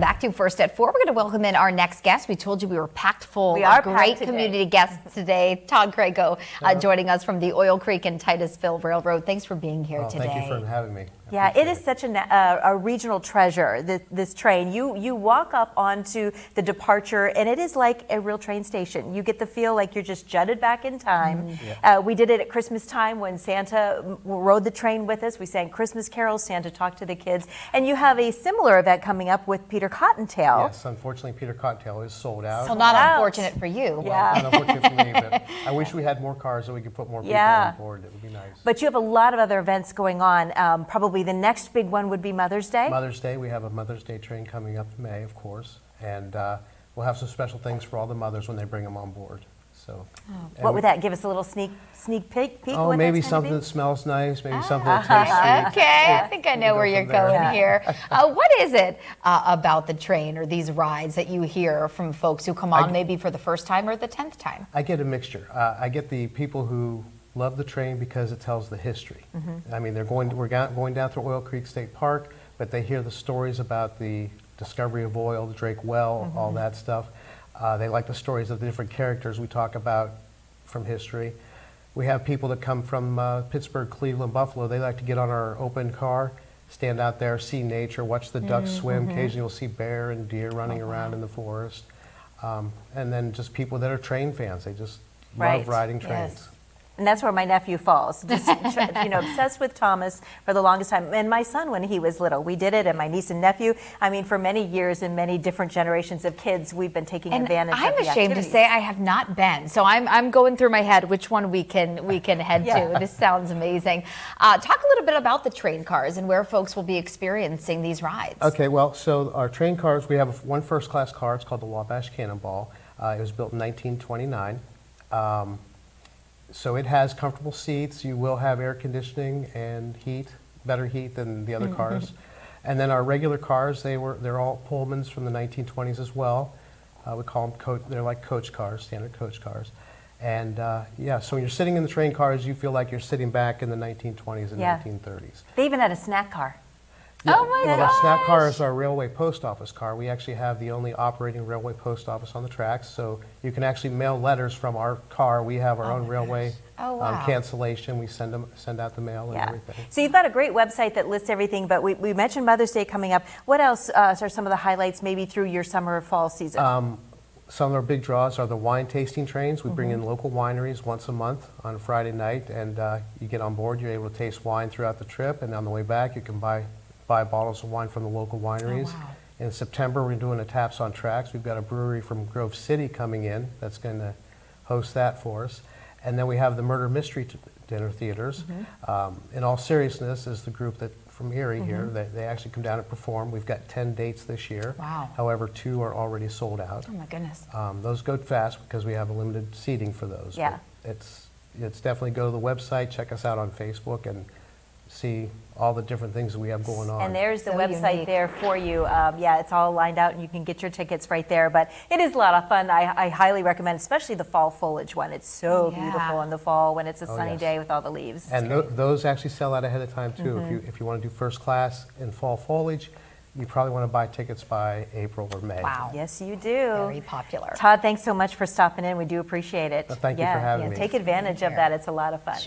Back to First at 4. We're going to welcome in our next guest. We told you we were packed full. We are great packed community guests today. Todd Crago joining us from the Oil Creek and Titusville Railroad. Thanks for being here today. Thank you for having me. Yeah, it is such a regional treasure, this train. You walk up onto the departure, and it is like a real train station. You get the feel like you're just jutted back in time. We did it at Christmas time when Santa rode the train with us. We sang Christmas carols, Santa talked to the kids. And you have a similar event coming up with Peter Cottontail. Yes, unfortunately, Peter Cottontail is sold out. Well, not unfortunate for you. Yeah. Not unfortunate for me, but I wish we had more cars so we could put more people on board. It would be nice. But you have a lot of other events going on. Probably the next big one would be Mother's Day. Mother's Day, we have a Mother's Day train coming up in May, of course, and we'll have some special things for all the mothers when they bring them on board. So, what would that give us a little sneak peek? Oh, what maybe that's something gonna that smells nice, maybe something that tastes sweet. Okay, I think I know where you're going here. Yeah. What is it about the train or these rides that you hear from folks who come on maybe for the first time or the 10th time? I get a mixture. I get the people who love the train because it tells the history. I mean, we're going down through Oil Creek State Park, but they hear the stories about the discovery of oil, the Drake Well, all that stuff. They like the stories of the different characters we talk about from history. We have people that come from Pittsburgh, Cleveland, Buffalo. They like to get on our open car, stand out there, see nature, watch the ducks swim. Occasionally you'll see bear and deer running around in the forest. And then just people that are train fans. They just love riding trains. Yes. And that's where my nephew falls. Just obsessed with Thomas for the longest time. And my son when he was little. We did it, and my niece and nephew. I mean, for many years and many different generations of kids, we've been taking advantage of the activities. I'm ashamed to say I have not been. So I'm going through my head which one we can head to. This sounds amazing. Talk a little bit about the train cars and where folks will be experiencing these rides. Okay, well, so our train cars, we have one first-class car. It's called the Wabash Cannonball. It was built in 1929. So it has comfortable seats. You will have air conditioning and heat, better heat than the other cars. And then our regular cars, they're all Pullmans from the 1920s as well. We call them they're like coach cars, standard coach cars. And yeah, so when you're sitting in the train cars, you feel like you're sitting back in the 1920s and 1930s. They even had a snack car. Yeah. Oh my gosh. The snack car is our railway post office car. We actually have the only operating railway post office on the tracks, so you can actually mail letters from our car. We have our own railway cancellation. We send out the mail and everything. So you've got a great website that lists everything, but we mentioned Mother's Day coming up. What else are some of the highlights maybe through your summer or fall season? Some of our big draws are the wine tasting trains. We bring in local wineries once a month on a Friday night, and you get on board. You're able to taste wine throughout the trip, and on the way back you can buy bottles of wine from the local wineries. In September, we're doing a Taps on Tracks. We've got a brewery from Grove City coming in that's going to host that for us. And then we have the Murder Mystery Dinner Theaters. In all seriousness, is the group that from Erie here. They actually come down and perform. We've got 10 dates this year. Wow. However, 2 are already sold out. Oh my goodness. Those go fast because we have a limited seating for those. Yeah. But it's definitely go to the website, check us out on Facebook, and see all the different things that we have going on. And there's the So website unique. there for you. Yeah, it's all lined out and you can get your tickets right there. But it is a lot of fun. I highly recommend, especially the fall foliage one. It's so beautiful in the fall when it's a sunny day with all the leaves. And those actually sell out ahead of time too. If you want to do first class in fall foliage, you probably want to buy tickets by April or May. Wow. Yes, you do. Very popular. Todd, thanks so much for stopping in. We do appreciate it. Well, thank you for having me. Take advantage of that. It's a lot of fun.